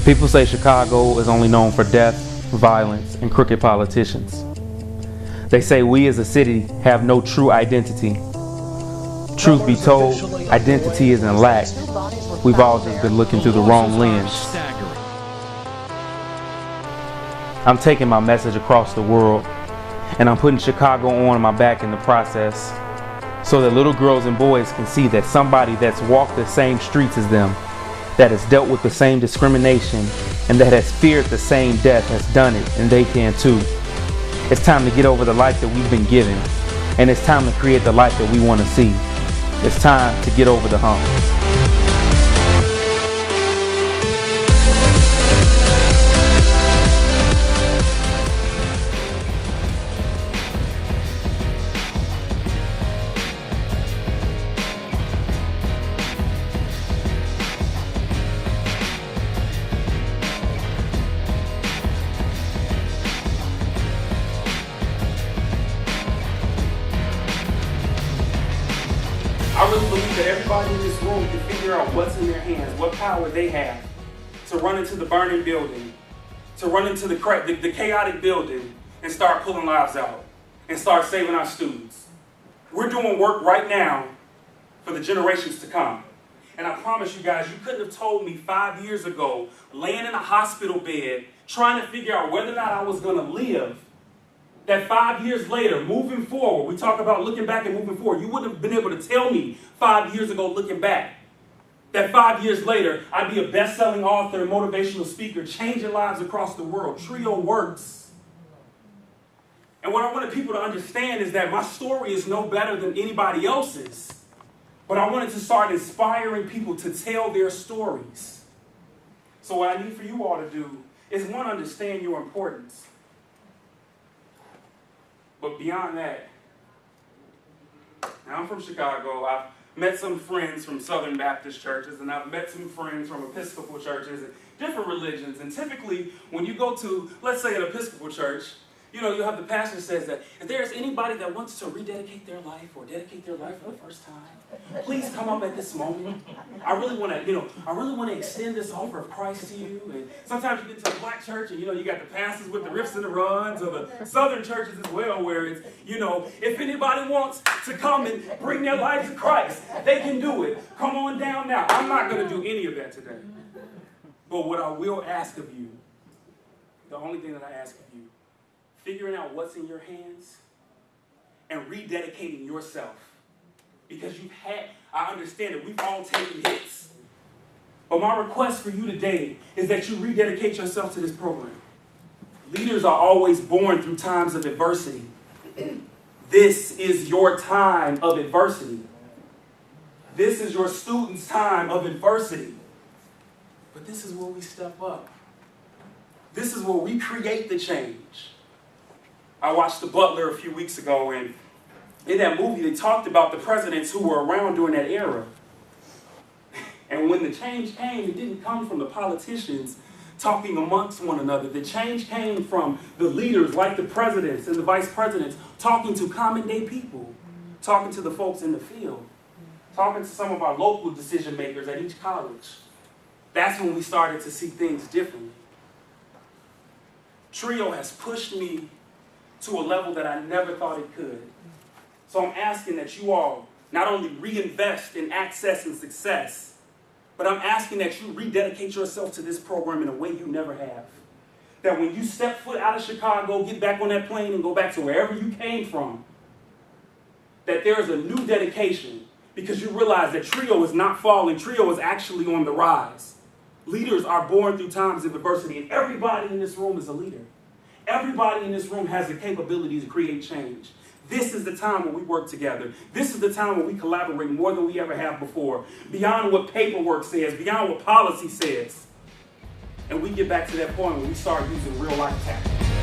People say Chicago is only known for death, violence, and crooked politicians. They say we as a city have no true identity. Truth be told, identity is in lack. We've all just been looking through the wrong lens. I'm taking my message across the world, and I'm putting Chicago on my back in the process, so that little girls and boys can see that somebody that's walked the same streets as them, that has dealt with the same discrimination, and that has feared the same death has done it, and they can too. It's time to get over the life that we've been given, and it's time to create the life that we want to see. It's time to get over the hump. I really believe that everybody in this room can figure out what's in their hands, what power they have to run into the burning building, to run into the chaotic building and start pulling lives out and start saving our students. We're doing work right now for the generations to come. And I promise you guys, you couldn't have told me 5 years ago, laying in a hospital bed, trying to figure out whether or not I was going to live, that 5 years later, moving forward, we talk about looking back and moving forward. You wouldn't have been able to tell me 5 years ago, looking back, that 5 years later, I'd be a best-selling author, a motivational speaker, changing lives across the world. Trio works. And what I wanted people to understand is that my story is no better than anybody else's. But I wanted to start inspiring people to tell their stories. So what I need for you all to do is, one, understand your importance. But beyond that, now I'm from Chicago. I've met some friends from Southern Baptist churches, and I've met some friends from Episcopal churches and different religions. And typically, when you go to, let's say, an Episcopal church, you know, you'll have the pastor says that if there's anybody that wants to rededicate their life or dedicate their life for the first time, please come up at this moment. I really want to extend this offer of Christ to you. And sometimes you get to a black church and, you got the pastors with the riffs and the runs, or the Southern churches as well, where it's, if anybody wants to come and bring their life to Christ, they can do it. Come on down now. I'm not going to do any of that today. But what I will ask of you, the only thing that I ask of you, figuring out what's in your hands and rededicating yourself. Because I understand that we've all taken hits. But my request for you today is that you rededicate yourself to this program. Leaders are always born through times of adversity. This is your time of adversity. This is your students' time of adversity. But this is where we step up. This is where we create the change. I watched The Butler a few weeks ago, and in that movie they talked about the presidents who were around during that era. And when the change came, it didn't come from the politicians talking amongst one another. The change came from the leaders like the presidents and the vice presidents talking to common day people, talking to the folks in the field, talking to some of our local decision makers at each college. That's when we started to see things differently. Trio has pushed me to a level that I never thought it could. So I'm asking that you all not only reinvest in access and success, but I'm asking that you rededicate yourself to this program in a way you never have. That when you step foot out of Chicago, get back on that plane and go back to wherever you came from, that there is a new dedication, because you realize that Trio is not falling. Trio is actually on the rise. Leaders are born through times of adversity, and everybody in this room is a leader. Everybody in this room has the capability to create change. This is the time when we work together. This is the time when we collaborate more than we ever have before, beyond what paperwork says, beyond what policy says. And we get back to that point where we start using real life tactics.